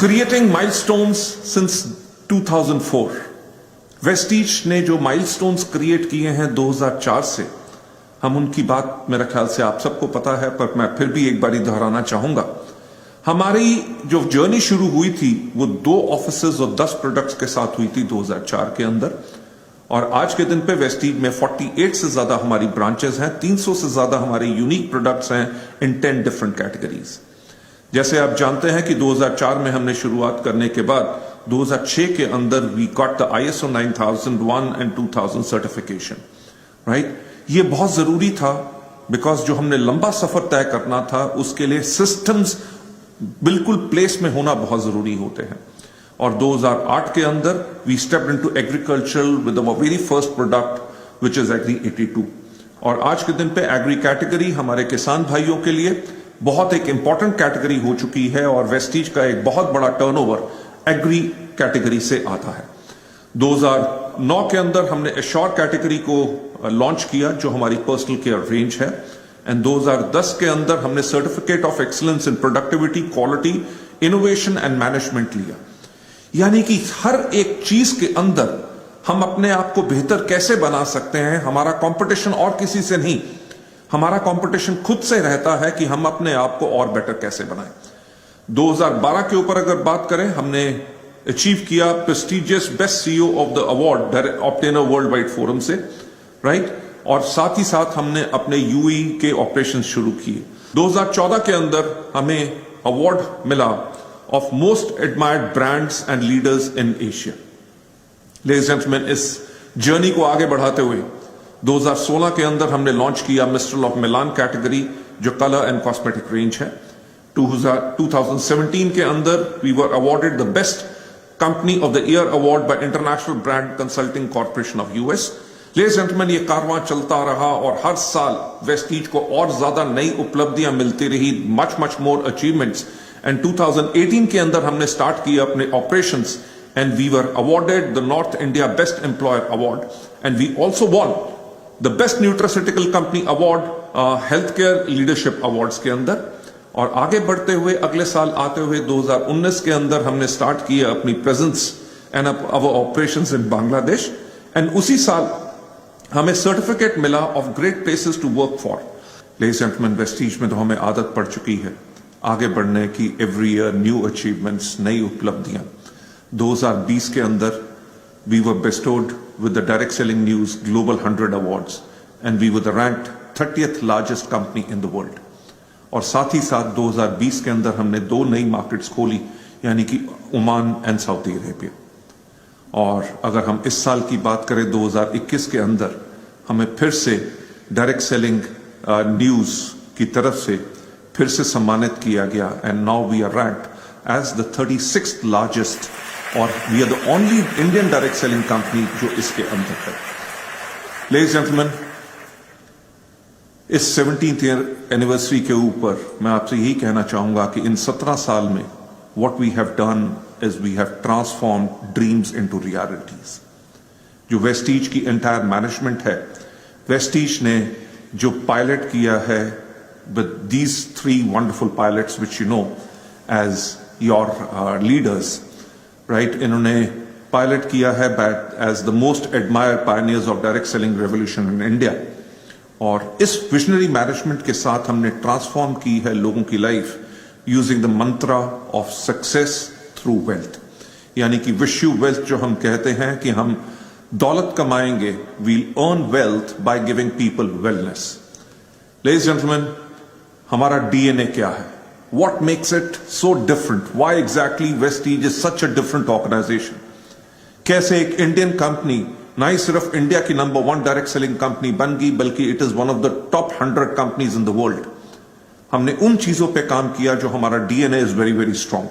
Creating milestones since 2004। Vestige ने जो milestones create किए हैं 2004 से, हम उनकी बात मेरा ख्याल से आप सबको पता है, पर मैं फिर भी एक बारी दोहराना चाहूंगा। हमारी जो जर्नी शुरू हुई थी वो 2 ऑफिसेज और 10 प्रोडक्ट्स के साथ हुई थी 2004 के अंदर, और आज के दिन पे वेस्टीज में 48 से ज्यादा हमारी ब्रांचेस हैं, 300 से ज्यादा हमारे यूनिक प्रोडक्ट्स हैं इन 10 डिफरेंट कैटेगरीज। जैसे आप जानते हैं कि 2004 में हमने शुरुआत करने के बाद 2006 के अंदर we got the ISO 9001 and 2000 certification, right. ये बहुत जरूरी था बिकॉज जो हमने लंबा सफर तय करना था उसके लिए सिस्टम्स बिल्कुल प्लेस में होना बहुत जरूरी होते हैं। और 2008 के अंदर we stepped into agricultural with our very first product which is agri 82। और आज के दिन पे एग्री कैटेगरी हमारे किसान भाइयों के लिए बहुत एक इंपॉर्टेंट कैटेगरी हो चुकी है, और वेस्टीज का एक बहुत बड़ा टर्नओवर एग्री कैटेगरी से आता है। 2009 के अंदर हमने एश्योर कैटेगरी को लॉन्च किया जो हमारी पर्सनल केयर रेंज है, एंड 2010 के अंदर हमने certificate of excellence in productivity, quality, innovation and management लिया। यानी कि हर एक चीज के अंदर हम अपने आप को बेहतर कैसे बना सकते हैं। हमारा कंपटीशन और किसी से नहीं, हमारा कंपटीशन खुद से रहता है कि हम अपने आप को और बेटर कैसे बनाएं। 2012 के ऊपर अगर बात करें, हमने अचीव किया prestigious best CEO of the award obtainer world wide forum से, राइट। और साथ ही साथ हमने अपने UAE के ऑपरेशन शुरू किए। 2014 के अंदर हमें अवार्ड मिला of most admired brands and leaders in Asia. Ladies and gentleman, इस जर्नी को आगे बढ़ाते हुए 2016 के अंदर हमने लॉन्च किया मिस्ट्रल ऑफ मिलान कैटेगरी जो कलर एंड कॉस्मेटिक रेंज है। 2017 के अंदर we were awarded the best company of the year award by international brand consulting corporation of US। Ladies and gentleman, ये कारवां चलता रहा और हर साल वेस्टीज को और ज्यादा नई उपलब्धियां मिलती रही, मच मोर अचीवमेंट्स। एंड 2018 के अंदर हमने स्टार्ट किया अपने operations, and we were awarded the North India Best Employer Award, and we also won the Best Nutraceutical Company Award Healthcare Leadership Awards के अंदर। और आगे बढ़ते हुए अगले साल आते हुए 2019 के अंदर हमने स्टार्ट किया अपनी presence and our operations in Bangladesh, एंड उसी साल हमें सर्टिफिकेट मिला of great places to work for. Ladies and gentleman, Vestige में तो हमें आदत पड़ चुकी है आगे बढ़ने की, एवरी ईयर न्यू अचीवमेंट्स, नई उपलब्धियां। 2020 के अंदर we were bestowed with the Direct Selling News Global 100 Awards, and we were the ranked 30th largest company in the world। और साथ ही साथ 2020 के अंदर हमने 2 नई मार्केट्स खोली, यानी कि ओमान एंड सऊदी अरेबिया। और अगर हम इस साल की बात करें 2021 के अंदर हमें फिर से डायरेक्ट सेलिंग न्यूज की तरफ से फिर से सम्मानित किया गया, and now we are ranked as the 36th largest, और we are the only Indian direct selling company जो इसके अंदर है। लेडीज एंड जेंटलमैन, इस 17th एनिवर्सरी के ऊपर मैं आपसे यही कहना चाहूंगा कि इन 17 साल में what we have done is we have transformed dreams into realities. जो वेस्टीज की एंटायर मैनेजमेंट है, वेस्टीज ने जो पायलट किया है with these 3 wonderful pilots which you know as your leaders, right. इन्होंने पायलट किया है as the most admired pioneers of direct selling revolution in India. और इस विजनरी मैनेजमेंट के साथ हमने ट्रांसफॉर्म की है लोगों की life using the Mantra of success through wealth. यानी कि विश यू वेल्थ जो हम कहते हैं कि हम दौलत कमाएंगे, we'll earn wealth by giving people wellness. Ladies gentleman, हमारा DNA क्या है? What makes it so different? Why exactly Vestige is such a different organization? कैसे एक इंडियन कंपनी ना ही सिर्फ इंडिया की नंबर 1 डायरेक्ट सेलिंग कंपनी बन गई, बल्कि it is one of the top 100 companies in the world. हमने उन चीजों पे काम किया जो हमारा DNA is very very strong.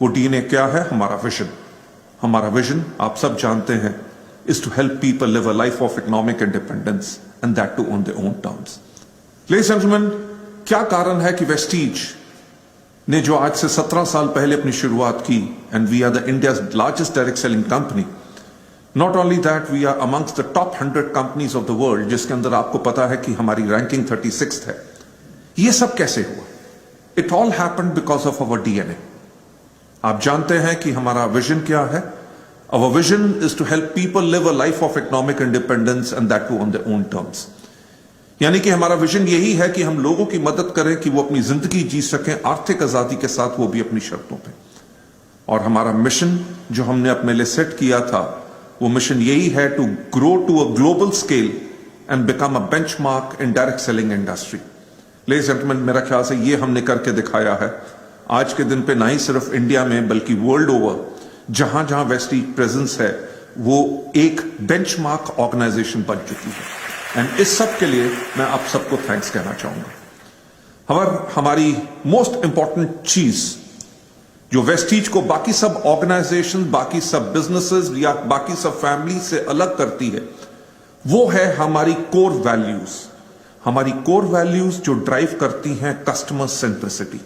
वो DNA क्या है? हमारा विजन। हमारा विजन आप सब जानते हैं is to help people live a life of economic independence, and that too on their own terms. Ladies and gentleman, क्या कारण है कि वेस्टीज ने जो आज से 17 साल पहले अपनी शुरुआत की, and we are the India's largest direct selling company. Not only that, we are amongst the top 100 companies of the world, जिसके अंदर आपको पता है कि हमारी रैंकिंग 36th है। ये सब कैसे हुआ? It all happened because of our DNA। आप जानते हैं कि हमारा विजन क्या है? Our vision is to help people live a life of economic independence and that too on their own terms. यानी कि हमारा विजन यही है कि हम लोगों की मदद करें कि वो अपनी जिंदगी जी सकें आर्थिक आजादी के साथ, वो भी अपनी शर्तों पे। और हमारा मिशन जो हमने अपने लिए सेट किया था, वो मिशन यही है to grow to a global scale and become a benchmark in direct selling industry. Ladies and gentleman, मेरा ख्याल से ये हमने करके दिखाया है आज के दिन पे, ना ही सिर्फ इंडिया में बल्कि वर्ल्ड ओवर जहां जहां वेस्टीज प्रेजेंस है, वो एक बेंचमार्क ऑर्गेनाइजेशन बन चुकी है। एंड इस सब के लिए मैं आप सबको थैंक्स कहना चाहूंगा। हमारी मोस्ट इंपॉर्टेंट चीज जो वेस्टीज को बाकी सब ऑर्गेनाइजेशन, बाकी सब बिजनेसेस या बाकी सब फैमिली से अलग करती है, वो है हमारी कोर वैल्यूज। हमारी कोर वैल्यूज जो ड्राइव करती हैं कस्टमर सेंट्रिसिटी।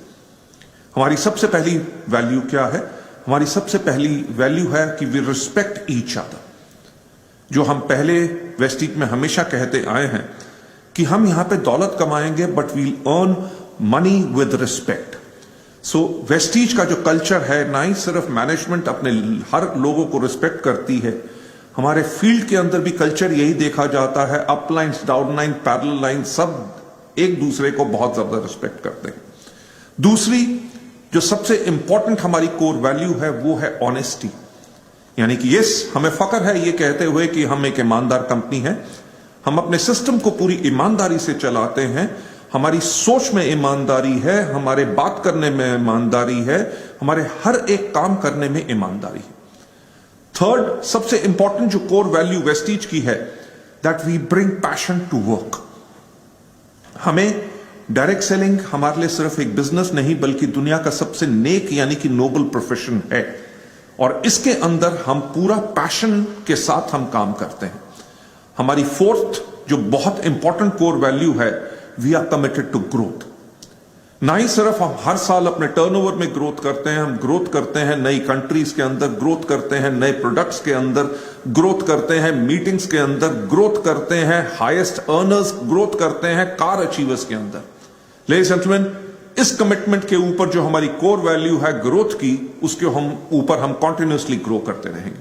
हमारी सबसे पहली वैल्यू क्या है? हमारी सबसे पहली वैल्यू है कि वी रिस्पेक्ट ईच अदर। जो हम पहले वेस्टीज में हमेशा कहते आए हैं कि हम यहां पे दौलत कमाएंगे but we'll earn money with respect. So Vestige का जो कल्चर है, ना ही सिर्फ मैनेजमेंट अपने हर लोगों को रिस्पेक्ट करती है, हमारे फील्ड के अंदर भी कल्चर यही देखा जाता है। अपलाइंस, डाउनलाइन, पैरेलल लाइन सब एक दूसरे को बहुत ज्यादा रिस्पेक्ट करते हैं। दूसरी जो सबसे इंपॉर्टेंट हमारी कोर वैल्यू है, वो है ऑनेस्टी। यानी कि यस, हमें फख्र है ये कहते हुए कि हम एक ईमानदार कंपनी है। हम अपने सिस्टम को पूरी ईमानदारी से चलाते हैं। हमारी सोच में ईमानदारी है, हमारे बात करने में ईमानदारी है, हमारे हर एक काम करने में ईमानदारी है। थर्ड सबसे इंपॉर्टेंट जो कोर वैल्यू वेस्टीज की है, that we bring passion to work. हमें डायरेक्ट सेलिंग हमारे लिए सिर्फ एक बिजनेस नहीं बल्कि दुनिया का सबसे नेक यानी कि नोबल प्रोफेशन है, और इसके अंदर हम पूरा पैशन के साथ हम काम करते हैं। हमारी फोर्थ जो बहुत इंपॉर्टेंट कोर वैल्यू है, we are committed to growth. ना ही सिर्फ हम हर साल अपने टर्नओवर में ग्रोथ करते हैं, हम ग्रोथ करते हैं नई कंट्रीज के अंदर, ग्रोथ करते हैं नए प्रोडक्ट्स के अंदर, ग्रोथ करते हैं मीटिंग्स के अंदर, ग्रोथ करते हैं हाईएस्ट अर्नर्स, ग्रोथ करते हैं कार अचीवर्स के अंदर। लेडीज एंड जेंटलमैन, इस कमिटमेंट के ऊपर जो हमारी कोर वैल्यू है ग्रोथ की, उसके ऊपर हम कॉन्टिन्यूसली ग्रो करते रहेंगे।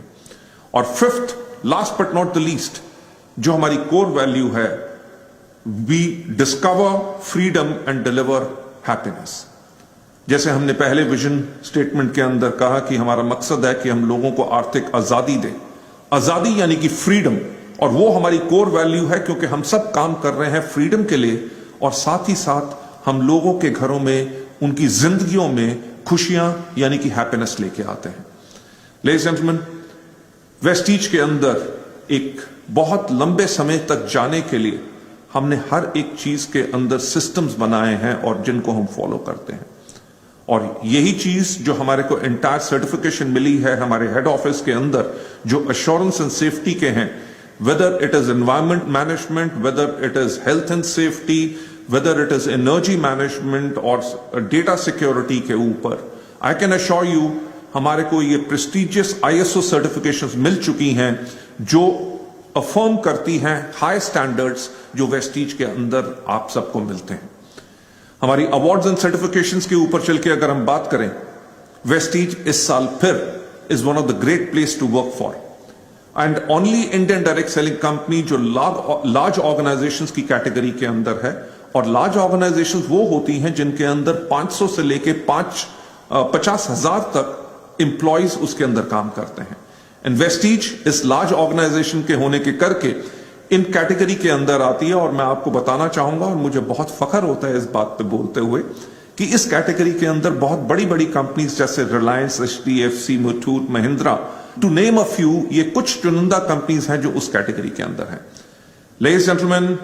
और fifth, last but not the least, जो हमारी कोर वैल्यू है, we discover freedom and deliver happiness. जैसे हमने पहले विजन स्टेटमेंट के अंदर कहा कि हमारा मकसद है कि हम लोगों को आर्थिक आजादी दें। आजादी यानी कि फ्रीडम, और वो हमारी कोर वैल्यू है क्योंकि हम सब काम कर रहे हैं फ्रीडम के लिए, और साथ ही साथ हम लोगों के घरों में, उनकी जिंदगियों में खुशियां यानी कि हैप्पीनेस लेके आते हैं। लेडीज एंड जेंटलमैन, वेस्टीज के अंदर एक बहुत लंबे समय तक जाने के लिए हमने हर एक चीज के अंदर सिस्टम्स बनाए हैं और जिनको हम फॉलो करते हैं। और यही चीज जो हमारे को एंटायर सर्टिफिकेशन मिली है हमारे हेड ऑफिस के अंदर, जो अश्योरेंस एंड सेफ्टी के हैं, whether it is environment management, whether it is health and safety, whether it is energy management और डेटा सिक्योरिटी के ऊपर, आई कैन अश्योर यू हमारे को ये प्रेस्टिजियस ISO सर्टिफिकेशंस मिल चुकी हैं जो अफर्म करती हैं हाई स्टैंडर्ड्स जो वेस्टीज के अंदर आप सबको मिलते हैं। हमारी अवार्ड्स एंड सर्टिफिकेशंस के ऊपर चल के अगर हम बात करें, वेस्टीज इस साल फिर is one of the great place to work for and only Indian direct selling company जो लार्ज ऑर्गेनाइजेशंस की कैटेगरी के अंदर है। और लार्ज ऑर्गेनाइजेशंस वो होती हैं जिनके अंदर 500 से लेके 50,000 तक एम्प्लॉयज उसके अंदर काम करते हैं। एंड वेस्टीज इस लार्ज ऑर्गेनाइजेशन के होने के करके इन कैटेगरी के अंदर आती है। और मैं आपको बताना चाहूंगा, और मुझे बहुत फख्र होता है इस बात पे बोलते हुए, कि इस कैटेगरी के अंदर बहुत बड़ी बड़ी कंपनीज जैसे Reliance, HDFC, Muthoot, Mahindra, to name a few, ये कुछ चुनिंदा कंपनीज हैं जो उस कैटेगरी के अंदर हैं। लेडीज जेंटलमैन,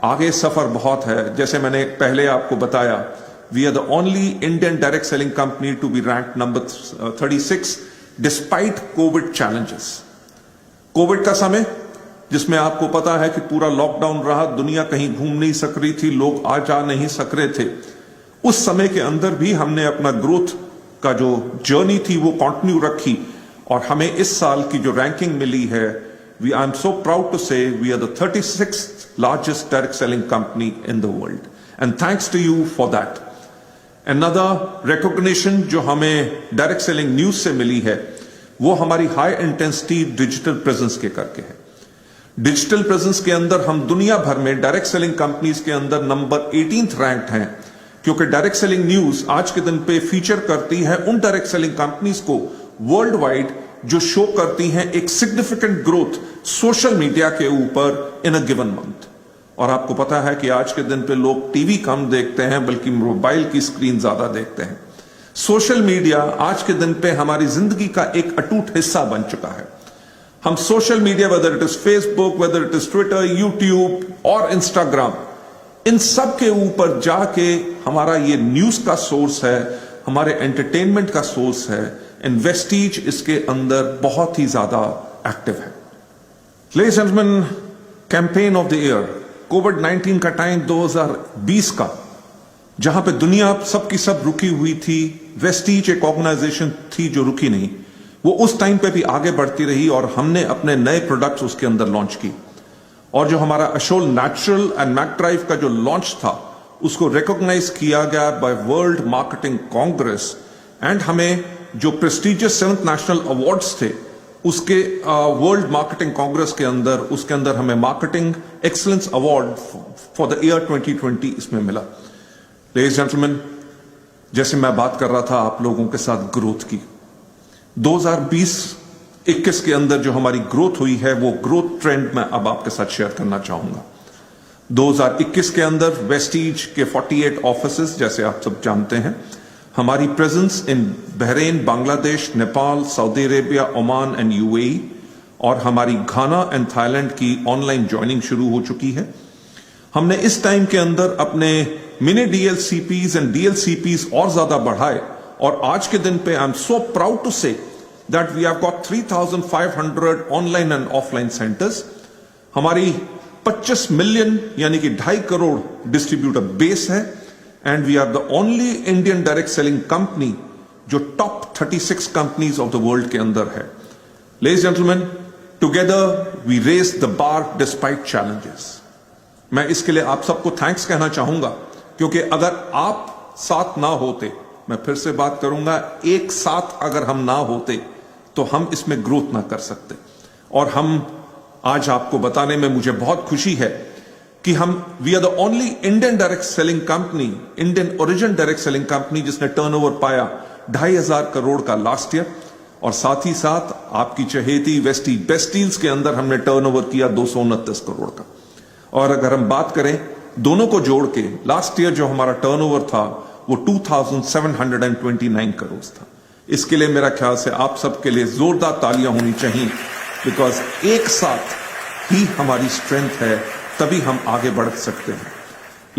आगे सफर बहुत है। जैसे मैंने पहले आपको बताया, we are the only Indian direct selling company to be rank number 36 despite Covid challenges. Covid का समय जिसमें आपको पता है कि पूरा लॉकडाउन रहा, दुनिया कहीं घूम नहीं सक रही थी, लोग आ जा नहीं सक रहे थे, उस समय के अंदर भी हमने अपना ग्रोथ का जो जर्नी थी वो कंटिन्यू रखी। और हमें इस साल की जो रैंकिंग मिली है, I am so proud to say we are the 36th largest direct selling company in the world, and thanks to you for that. Another recognition जो हमें डायरेक्ट सेलिंग न्यूज से मिली है वो हमारी हाई इंटेंसिटी डिजिटल प्रेजेंस के करके है। Digital presence के अंदर हम दुनिया भर में डायरेक्ट सेलिंग कंपनीज के अंदर नंबर 18th रैंक्ड हैं, क्योंकि डायरेक्ट सेलिंग न्यूज आज के दिन पे फीचर करती है उन डायरेक्ट सेलिंग कंपनीज को वर्ल्ड वाइड जो शो करती हैं एक सिग्निफिकेंट ग्रोथ सोशल मीडिया के ऊपर इन अ गिवन मंथ। और आपको पता है कि आज के दिन पे लोग टीवी कम देखते हैं बल्कि मोबाइल की स्क्रीन ज्यादा देखते हैं। सोशल मीडिया आज के दिन पे हमारी जिंदगी का एक अटूट हिस्सा बन चुका है। हम social media, whether it is Facebook, whether it is Twitter, YouTube और इंस्टाग्राम, इन सब के ऊपर जाके हमारा ये न्यूज का सोर्स है, हमारे एंटरटेनमेंट का सोर्स है। वेस्टीज इसके अंदर बहुत ही ज्यादा एक्टिव है। Ladies and gentleman, campaign of the year covid का टाइम 2020 का, जहां पे दुनिया सबकी सब रुकी हुई थी, वेस्टीज एक ऑर्गेनाइजेशन थी जो रुकी नहीं। वो उस टाइम पे भी आगे बढ़ती रही और हमने अपने नए प्रोडक्ट्स उसके अंदर लॉन्च की। और जो हमारा अशोल नेचुरल एंड मैकड्राइव का जो लॉन्च था उसको रिकॉग्नाइज किया गया by World Marketing Congress, and हमें जो प्रेस्टिजियस 7th नेशनल अवार्ड्स थे उसके वर्ल्ड मार्केटिंग कांग्रेस के अंदर, उसके अंदर हमें marketing excellence award for the year 2020 इसमें मिला। लेडीज जेंटलमैन, जैसे मैं बात कर रहा था आप लोगों के साथ ग्रोथ की, 2020-21 के अंदर जो हमारी ग्रोथ हुई है वो ग्रोथ ट्रेंड मैं अब आपके साथ शेयर करना चाहूंगा। 2021 के अंदर वेस्टीज के 48 ऑफिसेस, जैसे आप सब जानते हैं, हमारी presence in Bahrain, Bangladesh, Nepal, Saudi Arabia, Oman and UAE, और हमारी घाना एंड थाईलैंड की ऑनलाइन ज्वाइनिंग शुरू हो चुकी है। हमने इस टाइम के अंदर अपने मिनी डीएलसीपीज एंड डीएलसीपीज और ज्यादा बढ़ाए, और आज के दिन पे I am so proud to say that we have got 3,500 online and offline centres. हमारी 25 मिलियन यानी कि 2.5 करोड़ डिस्ट्रीब्यूटर बेस है, and we are the only Indian direct selling company जो top 36 companies of the world के अंदर है। Ladies gentleman, together we raise the bar despite challenges. मैं इसके लिए आप सबको थैंक्स कहना चाहूंगा, क्योंकि अगर आप साथ ना होते, मैं फिर से बात करूंगा, एक साथ अगर हम ना होते तो हम इसमें ग्रोथ ना कर सकते। और हम आज आपको बताने में मुझे बहुत खुशी है कि we are the only Indian direct selling company, Indian origin direct selling company जिसने टर्नओवर पाया 2,500 करोड़ का लास्ट ईयर। और साथ ही साथ आपकी चहेती वेस्टी बेस्ट डील्स के अंदर हमने टर्नओवर किया 229 करोड़ का। और अगर हम बात करें दोनों को जोड़ के, लास्ट ईयर जो हमारा टर्नओवर था वो 2,729 करोड़ था। इसके लिए मेरा ख्याल से आप सबके लिए जोरदार तालियां होनी चाहिए, बिकॉज एक साथ ही हमारी स्ट्रेंथ है, तभी हम आगे बढ़ सकते हैं।